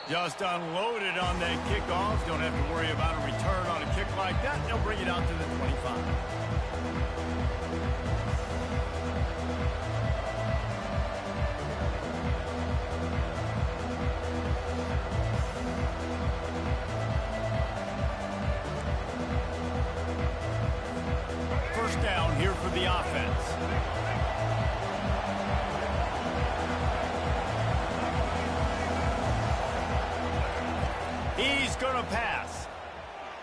Just unloaded on that kickoff. Don't have to worry about a return on a kick like that. They'll bring it out to the 25. First down here for the offense. He's going to pass.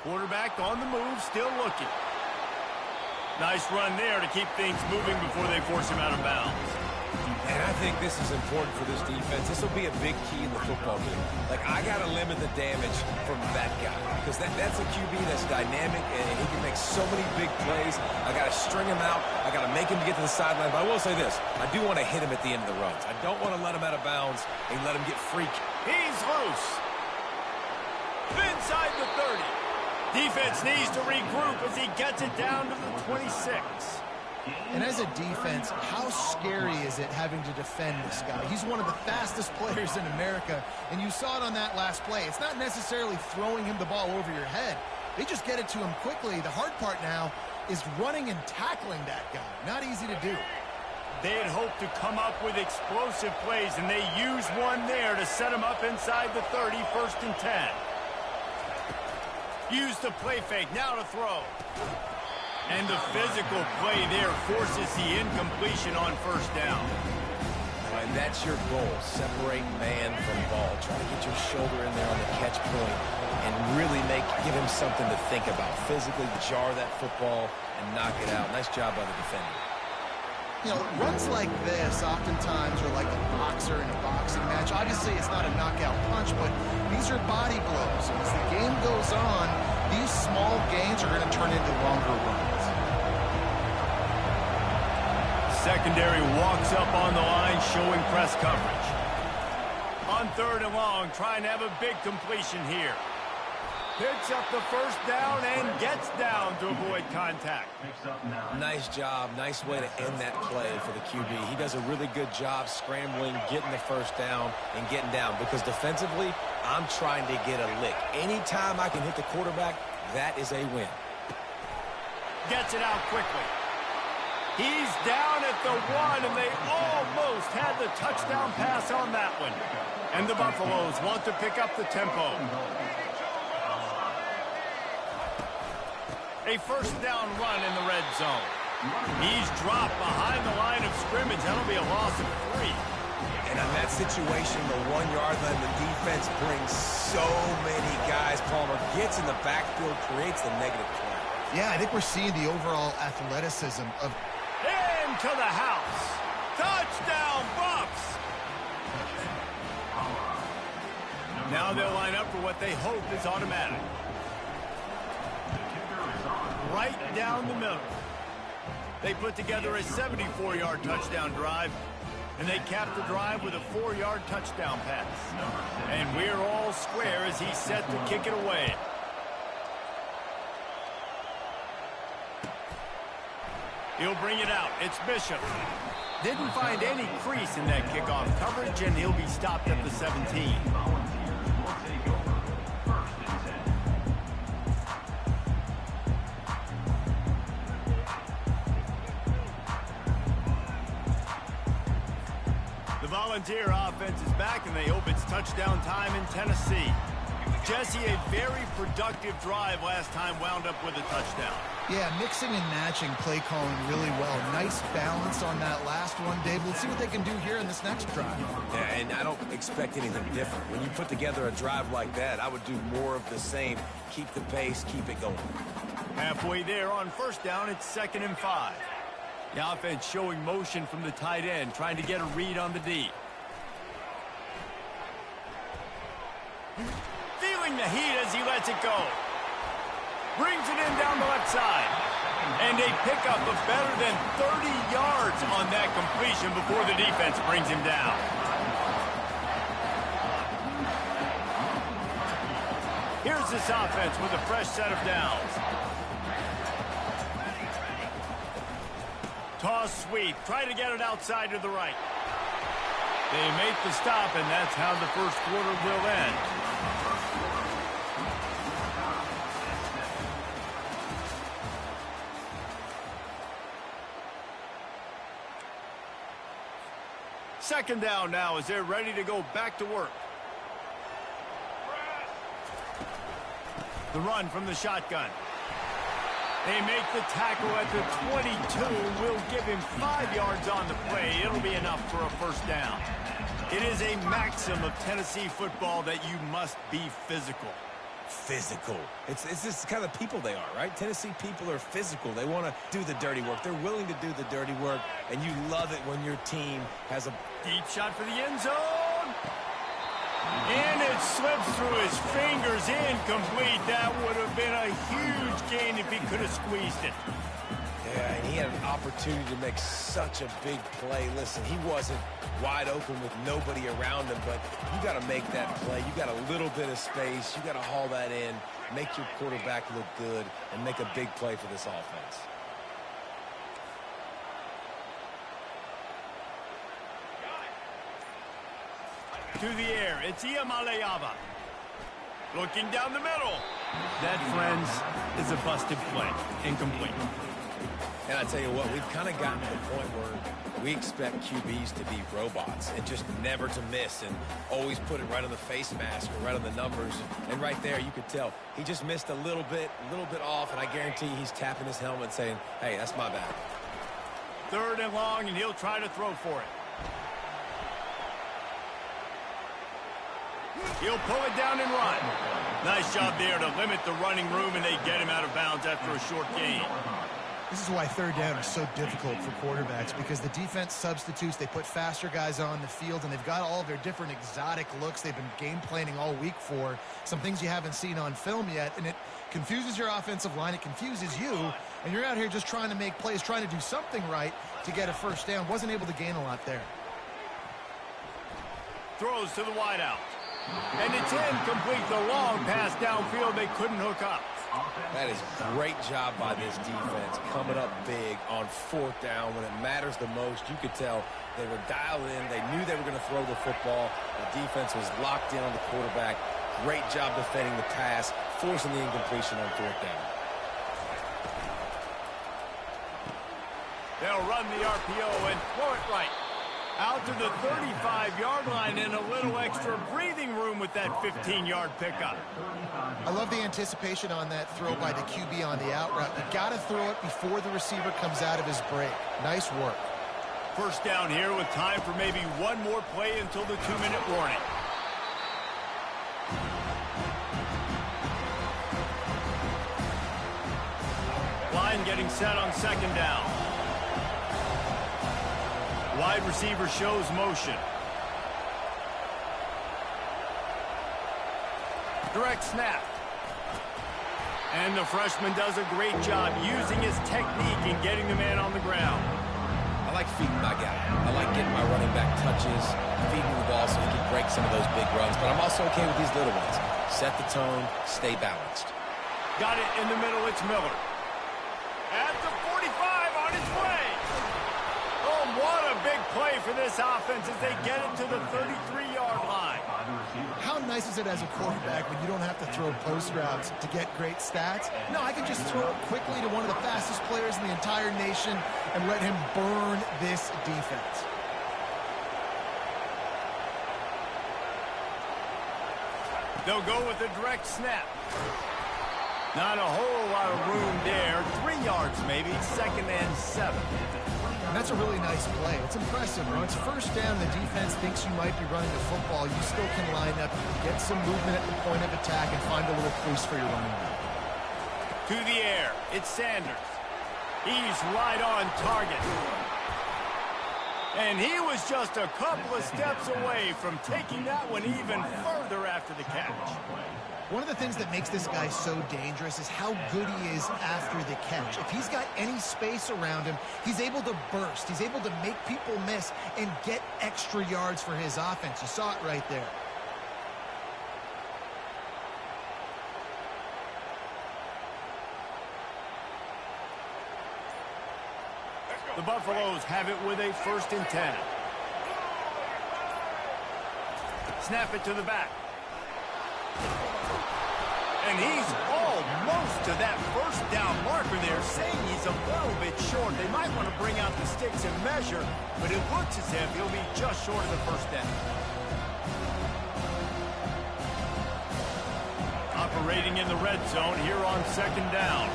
Quarterback on the move, still looking. Nice run there to keep things moving before they force him out of bounds. And I think this is important for this defense. This will be a big key in the football game. Like, I got to limit the damage from that guy because that's a QB that's dynamic and he can make so many big plays. I got to string him out. I got to make him get to the sideline. But I will say this. I do want to hit him at the end of the runs. I don't want to let him out of bounds and let him get freaky. He's loose. Inside the 30. Defense needs to regroup as he gets it down to the 26. And as a defense, how scary is it having to defend this guy? He's one of the fastest players in America, and you saw it on that last play. It's not necessarily throwing him the ball over your head. They just get it to him quickly. The hard part now is running and tackling that guy. Not easy to do. They had hoped to come up with explosive plays, and they used one there to set him up inside the 30, 1st and 10. Use the play fake, now to throw. And the physical play there forces the incompletion on 1st down. And that's your goal, separate man from ball. Try to get your shoulder in there on the catch point and really give him something to think about. Physically jar that football and knock it out. Nice job by the defender. You know, runs like this oftentimes are like a boxer in a boxing match. Obviously, it's not a knockout punch, but these are body blows. And as the game goes on, these small gains are going to turn into longer runs. Secondary walks up on the line, showing press coverage. On 3rd and long, trying to have a big completion here. Picks up the 1st down and gets down to avoid contact. Nice job. Nice way to end that play for the QB. He does a really good job scrambling, getting the 1st down, and getting down. Because defensively, I'm trying to get a lick. Anytime I can hit the quarterback, that is a win. Gets it out quickly. He's down at the 1, and they almost had the touchdown pass on that one. And the Buffaloes want to pick up the tempo. A 1st down run in the red zone. He's dropped behind the line of scrimmage. That'll be a loss of 3. And in that situation, the 1-yard line, the defense brings so many guys. Palmer gets in the backfield, creates the negative play. Yeah, I think we're seeing the overall athleticism of... Into the house. Touchdown, Bucks! Now they'll line up for what they hope is automatic. Right down the middle. They put together a 74-yard touchdown drive, and they cap the drive with a 4-yard touchdown pass. And we're all square as he's set to kick it away. He'll bring it out. It's Bishop. Didn't find any crease in that kickoff coverage, and he'll be stopped at the 17. Volunteer offense is back, and they hope it's touchdown time in Tennessee. Jesse, a very productive drive last time wound up with a touchdown. Yeah, mixing and matching play calling really well. Nice balance on that last one, Dave. Let's see what they can do here in this next drive. Yeah, and I don't expect anything different. When you put together a drive like that, I would do more of the same. Keep the pace, keep it going. Halfway there on 1st down, it's 2nd and 5. The offense showing motion from the tight end, trying to get a read on the D. Feeling the heat as he lets it go. Brings it in down the left side. And a pickup of better than 30 yards on that completion before the defense brings him down. Here's this offense with a fresh set of downs. Toss sweep. Try to get it outside to the right. They make the stop, and that's how the first quarter will end. Second down now as they're ready to go back to work. The run from the shotgun. They make the tackle at the 22. Will give him 5 yards on the play. It'll be enough for a first down. It is a maxim of Tennessee football that you must be physical. Physical. It's just kind of people they are, right? Tennessee people are physical. They want to do the dirty work. They're willing to do the dirty work, and you love it when your team has a deep shot for the end zone. And it slips through his fingers, incomplete. That would have been a huge gain if he could have squeezed it. Yeah, and he had an opportunity to make such a big play. Listen, he wasn't wide open with nobody around him, but you got to make that play. You got a little bit of space. You got to haul that in, make your quarterback look good, and make a big play for this offense. To the air, it's Iamaleava. Looking down the middle. That, friends, is a busted play. Incomplete. And I tell you what, we've kind of gotten to the point where we expect QBs to be robots and just never to miss and always put it right on the face mask or right on the numbers. And right there, you could tell he just missed a little bit off, and I guarantee he's tapping his helmet saying, hey, that's my bad. Third and long, and he'll try to throw for it. He'll pull it down and run. Nice job there to limit the running room, and they get him out of bounds after a short gain. This is why third down is so difficult for quarterbacks, because the defense substitutes. They put faster guys on the field, and they've got all of their different exotic looks they've been game planning all week for, some things you haven't seen on film yet, and it confuses your offensive line. It confuses you, and you're out here just trying to make plays, trying to do something right to get a first down. Wasn't able to gain a lot there. Throws to the wideout. And it's incomplete. The long pass downfield, they couldn't hook up. That is great job by this defense, coming up big on fourth down when it matters the most. You could tell they were dialed in. They knew they were going to throw the football. The defense was locked in on the quarterback. Great job defending the pass, forcing the incompletion on fourth down. They'll run the RPO and throw it right. Out to the 35-yard line, and a little extra breathing room with that 15-yard pickup. I love the anticipation on that throw by the QB on the out route. You got to throw it before the receiver comes out of his break. Nice work. First down here with time for maybe one more play until the 2-minute warning. Line getting set on second down. Wide receiver shows motion. Direct snap. And the freshman does a great job using his technique and getting the man on the ground. I like feeding my guy. I like getting my running back touches, feeding the ball so he can break some of those big runs. But I'm also okay with these little ones. Set the tone, stay balanced. Got it in the middle, it's Miller. At the 45 on his way. Oh, what a big play for this offense as they get it to the 33-yard line. How nice is it as a quarterback when you don't have to throw post routes to get great stats? No, I can just throw it quickly to one of the fastest players in the entire nation and let him burn this defense. They'll go with a direct snap. Not a whole lot of room there. 3 yards maybe, 2nd and 7. And that's a really nice play. It's impressive. When it's first down, the defense thinks you might be running the football. You still can line up, get some movement at the point of attack, and find a little crease for your running back. To the air, it's Sanders. He's right on target. And he was just a couple of steps away from taking that one even further after the catch. One of the things that makes this guy so dangerous is how good he is after the catch. If he's got any space around him, he's able to burst. He's able to make people miss and get extra yards for his offense. You saw it right there. The Buffaloes have it with a 1st and 10. Snap it to the back. And he's almost to that first down marker there, saying he's a little bit short. They might want to bring out the sticks and measure, but it looks as if he'll be just short of the first down. Operating in the red zone here on second down.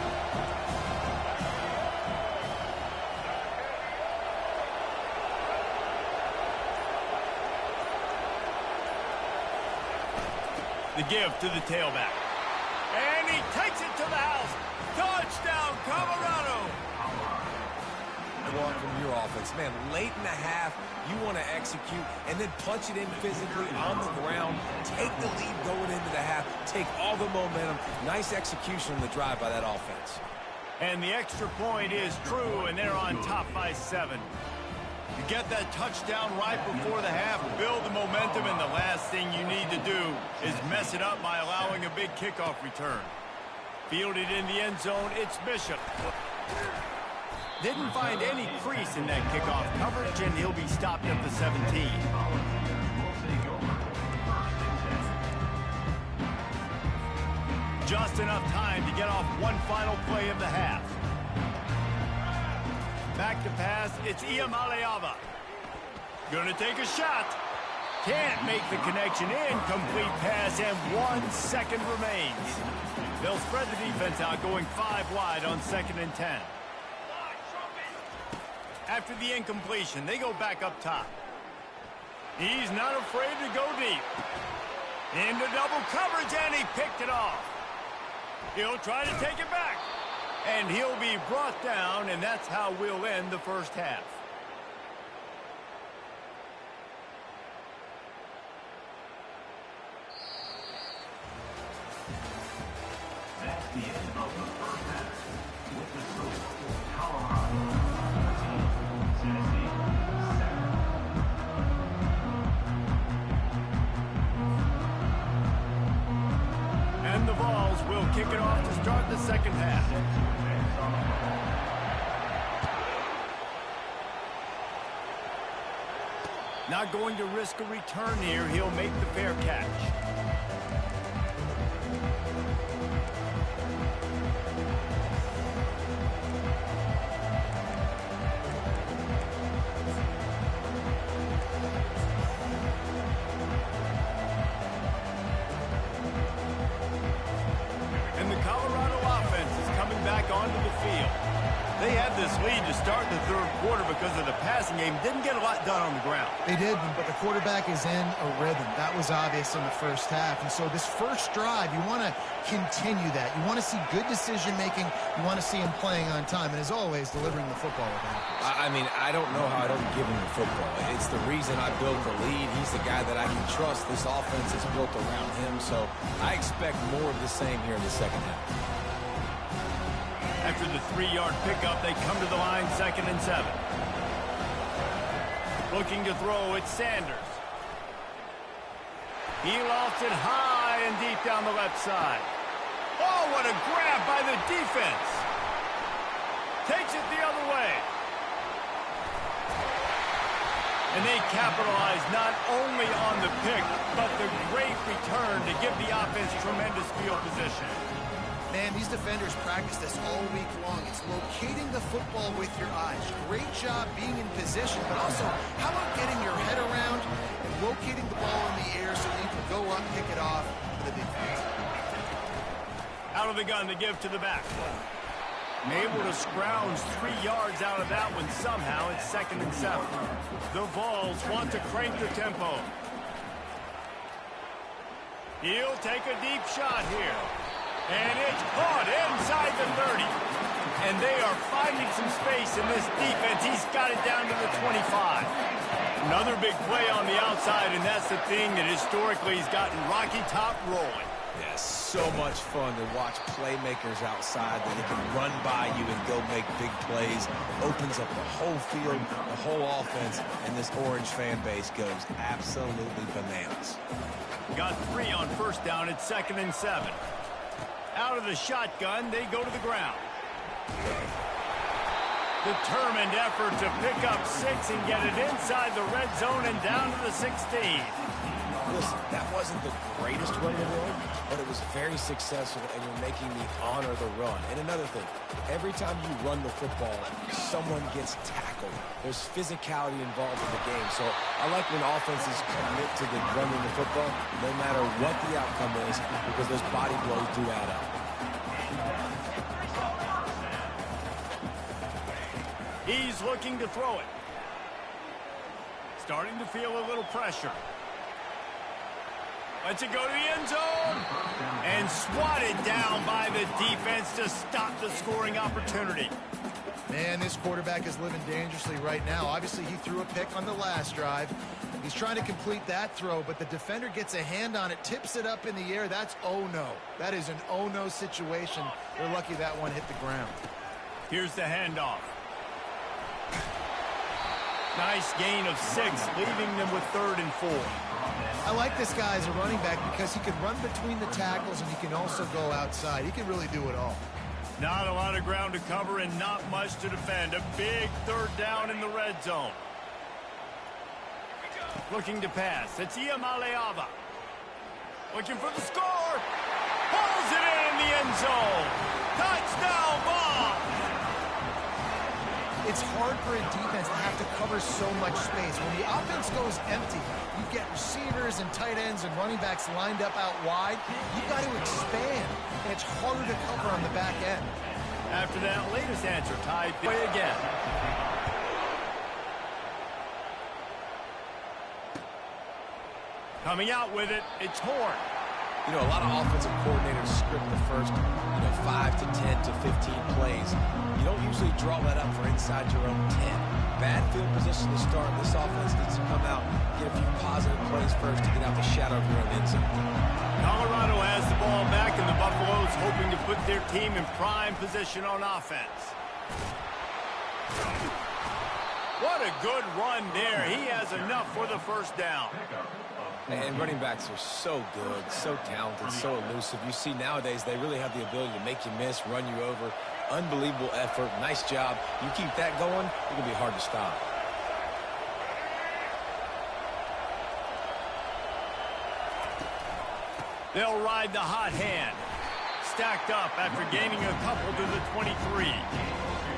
The give to the tailback. And he takes it to the house. Touchdown, Colorado. Want from your offense. Man, late in the half, you want to execute and then punch it in physically on the ground. Take the lead going into the half. Take all the momentum. Nice execution on the drive by that offense. And the extra point is true, and they're on top by 7. You get that touchdown right before the half, build the momentum, and the last thing you need to do is mess it up by allowing a big kickoff return. Fielded in the end zone, it's Bishop. Didn't find any crease in that kickoff coverage, and he'll be stopped at the 17. Just enough time to get off one final play of the half. Back to pass, it's Iamaleava. Gonna take a shot. Can't make the connection. Incomplete pass, and 1 second remains. They'll spread the defense out, going 5 wide on 2nd and 10. After the incompletion, they go back up top. He's not afraid to go deep. Into double coverage, and he picked it off. He'll try to take it back. And he'll be brought down, and that's how we'll end the first half. That's the end of the first half. With the score, Colorado 14, Tennessee 7. And the Vols will kick it off to start the second half. Not going to risk a return here. He'll make the fair catch. And the Colorado offense is coming back onto the field. They had this lead to start the third quarter because of the passing game. Didn't get a lot done on the ground. They did, but the quarterback is in a rhythm. That was obvious in the first half. And so this first drive, you want to continue that. You want to see good decision-making. You want to see him playing on time. And as always, delivering the football with him. I mean, I don't know how I don't give him the football. It's the reason I built the lead. He's the guy that I can trust. This offense is built around him. So I expect more of the same here in the second half. After the 3-yard pickup, they come to the line, 2nd and 7. Looking to throw, it's Sanders. He lofts it high and deep down the left side. Oh, what a grab by the defense. Takes it the other way. And they capitalize not only on the pick, but the great return to give the offense tremendous field position. Man, these defenders practice this all week long. It's locating the football with your eyes. Great job being in position, but also how about getting your head around and locating the ball in the air so that you can go up, pick it off for the defense. Out of the gun to give to the back. Able to scrounge 3 yards out of that one somehow. It's 2nd and 7. The Vols want to crank the tempo. He'll take a deep shot here. And it's caught inside the 30. And they are finding some space in this defense. He's got it down to the 25. Another big play on the outside, and that's the thing that historically has gotten Rocky Top rolling. Yeah, so much fun to watch playmakers outside that they can run by you and go make big plays. Opens up the whole field, the whole offense, and this Orange fan base goes absolutely bananas. Got 3 on first down. It's 2nd and 7. Out of the shotgun, they go to the ground. Determined effort to pick up 6 and get it inside the red zone and down to the 16. listen, that wasn't the greatest run in the world, but it was very successful, and you're making me honor the run. And another thing, every time you run the football, someone gets tackled. There's physicality involved in the game. So I like when offenses commit to the running the football, no matter what the outcome is, because those body blows do add up. He's looking to throw it. Starting to feel a little pressure. Lets it go to the end zone. And swatted down by the defense to stop the scoring opportunity. Man, this quarterback is living dangerously right now. Obviously, he threw a pick on the last drive. He's trying to complete that throw, but the defender gets a hand on it, tips it up in the air. That's oh-no. That is an oh-no situation. They're lucky that one hit the ground. Here's the handoff. Nice gain of 6, leaving them with 3rd and 4. I like this guy as a running back because he can run between the tackles and he can also go outside. He can really do it all. Not a lot of ground to cover and not much to defend. A big 3rd down in the red zone. Looking to pass. It's Iamaleava. Looking for the score. Pulls it in the end zone. Touchdown ball. It's hard for a defense to have to cover so much space. When the offense goes empty, you get receivers and tight ends and running backs lined up out wide. You've got to expand, and it's harder to cover on the back end. After that latest answer, tied way again. Coming out with it, it's Horn. You know, a lot of offensive coordinators script the first, 5 to 10 to 15 plays. You don't usually draw that up for inside your own 10. Bad field position to start. This offense needs to come out, get a few positive plays first to get out the shadow of your own end zone. Colorado has the ball back, and the Buffaloes hoping to put their team in prime position on offense. What a good run there. He has enough for the 1st down. And running backs are so good, so talented, so elusive. You see nowadays they really have the ability to make you miss, run you over. Unbelievable effort. Nice job. You keep that going, it can be hard to stop. They'll ride the hot hand. Stacked up after gaining a couple to the 23.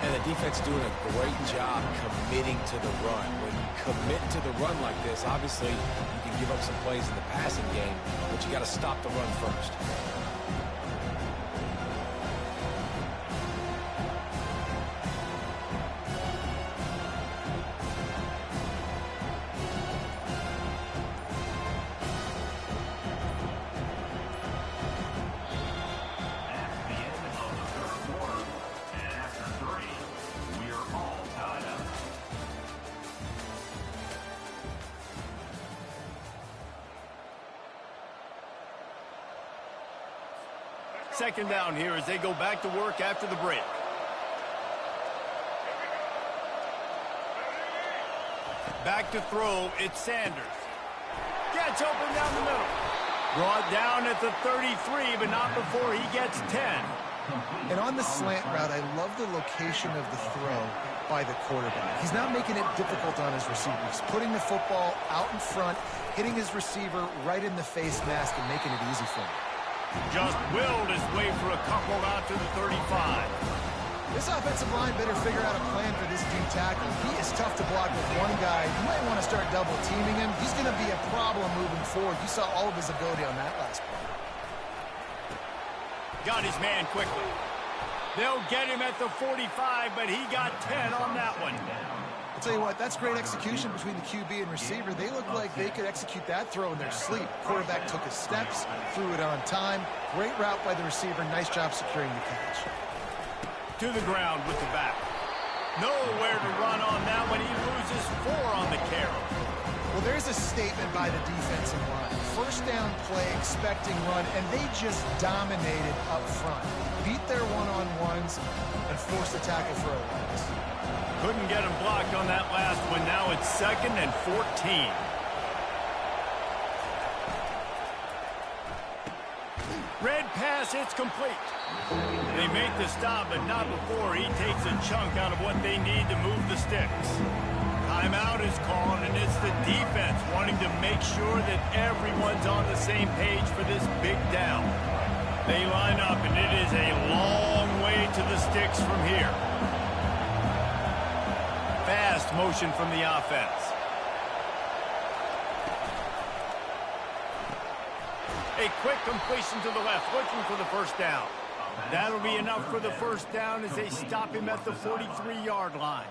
And the defense doing a great job committing to the run. When you commit to the run like this, obviously you can give up some plays in the passing game, but you got to stop the run first. Second down here as they go back to work after the break. Back to throw, it's Sanders. Gets open down the middle. Brought down at the 33, but not before he gets 10. And on the slant route, I love the location of the throw by the quarterback. He's not making it difficult on his receivers. Putting the football out in front, hitting his receiver right in the face mask and making it easy for him. Just willed his way for a couple out to the 35. This offensive line better figure out a plan for this deep tackle. He is tough to block with one guy. You might want to start double teaming him. He's going to be a problem moving forward. You saw all of his ability on that last play. Got his man quickly. They'll get him at the 45, but he got 10 on that one. I'll tell you what, that's great execution between the QB and receiver. They look like they could execute that throw in their sleep. Quarterback took his steps, threw it on time. Great route by the receiver. Nice job securing the catch. To the ground with the back. Nowhere to run on that one. He loses 4 on the carry. Well, there's a statement by the defensive line. First down play, expecting run, and they just dominated up front. Beat their one-on-ones and forced the tackle for a loss. Couldn't get him blocked on that last one. Now it's 2nd and 14. Red pass, it's complete. They make the stop, but not before he takes a chunk out of what they need to move the sticks. Timeout is called, and it's the defense wanting to make sure that everyone's on the same page for this big down. They line up, and it is a long way to the sticks from here. Fast motion from the offense. A quick completion to the left, looking for the first down. That'll be enough for the first down as they stop him at the 43-yard line.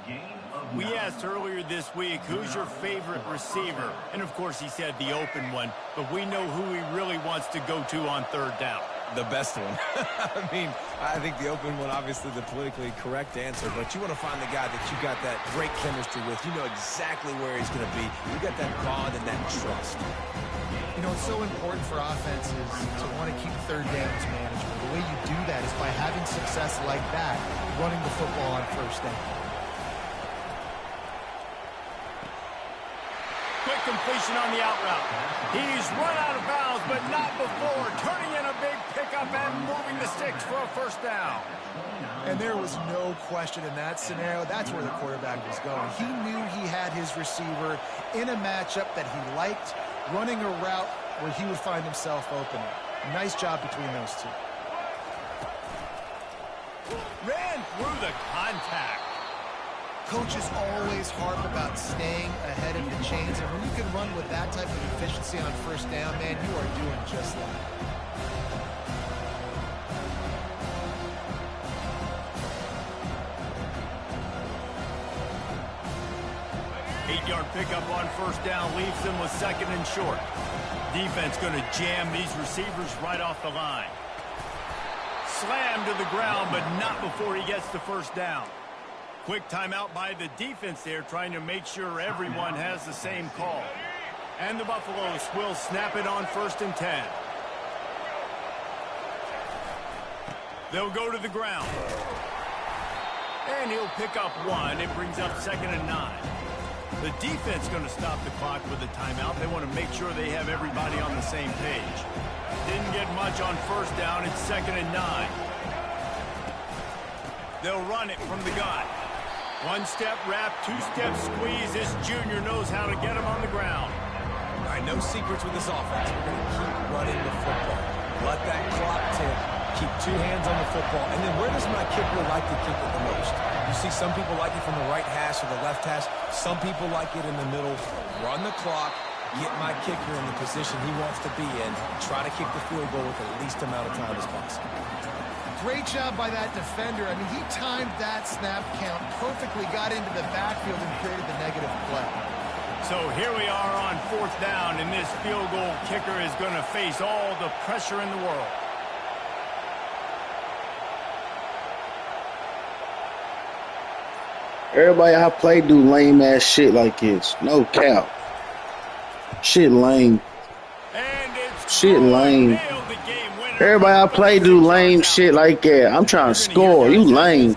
We asked earlier this week, who's your favorite receiver? And, of course, he said the open one, but we know who he really wants to go to on third down. The best one. I mean, I think the open one, obviously the politically correct answer, but you want to find the guy that you got that great chemistry with. You know exactly where he's going to be. You got that bond and that trust. You know, it's so important for offenses to want to keep third downs manageable. The way you do that is by having success like that, running the football on first down. Quick completion on the out route. He's run out of bounds, but not before turning in a big pickup and moving the sticks for a first down. And there was no question in that scenario. That's where the quarterback was going. He knew he had his receiver in a matchup that he liked, running a route where he would find himself open. Nice job between those two. Ran through the contact. Coaches always harp about staying ahead of the chains, and when you can run with that type of efficiency on first down, man, you are doing just that. Eight-yard pickup on first down leaves them with second and short. Defense going to jam these receivers right off the line. Slammed to the ground, but not before he gets the first down. Quick timeout by the defense there, trying to make sure everyone has the same call. And the Buffaloes will snap it on 1st and 10. They'll go to the ground. And he'll pick up one. It brings up 2nd and 9. The defense going to stop the clock with a timeout. They want to make sure they have everybody on the same page. Didn't get much on first down. It's 2nd and 9. They'll run it from the gun. One-step wrap, two-step squeeze. This junior knows how to get him on the ground. All right, no secrets with this offense. We're going to keep running the football. Let that clock tick. Keep two hands on the football. And then where does my kicker like to kick it the most? You see some people like it from the right hash or the left hash. Some people like it in the middle. Run the clock. Get my kicker in the position he wants to be in. Try to kick the field goal with the least amount of time as possible. Great job by that defender. I mean, he timed that snap count perfectly, got into the backfield and created the negative play. So here we are on 4th down, and this field goal kicker is going to face all the pressure in the world. Everybody I play do lame ass shit like this. No cap. Shit lame. And it's Shit lame. nailed the game winner. Everybody I play do lame shit like that. I'm trying to score. You lame.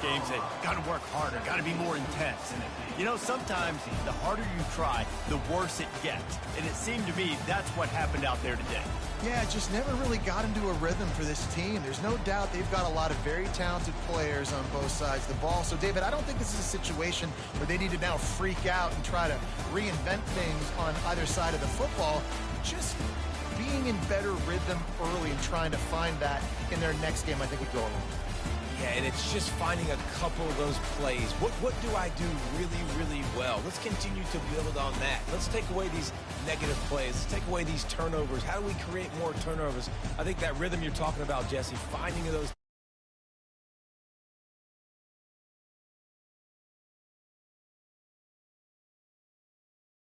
Got to work harder. Got to be more intense. And, you know, sometimes the harder you try, the worse it gets. And it seemed to me that's what happened out there today. Yeah, just never really got into a rhythm for this team. There's no doubt they've got a lot of very talented players on both sides of the ball. So, David, I don't think this is a situation where they need to now freak out and try to reinvent things on either side of the football. Just being in better rhythm early and trying to find that in their next game, I think would go a long way. Yeah, and it's just finding a couple of those plays. What do I do really, really well? Let's continue to build on that. Let's take away these negative plays. Let's take away these turnovers. How do we create more turnovers? I think that rhythm you're talking about, Jesse, finding those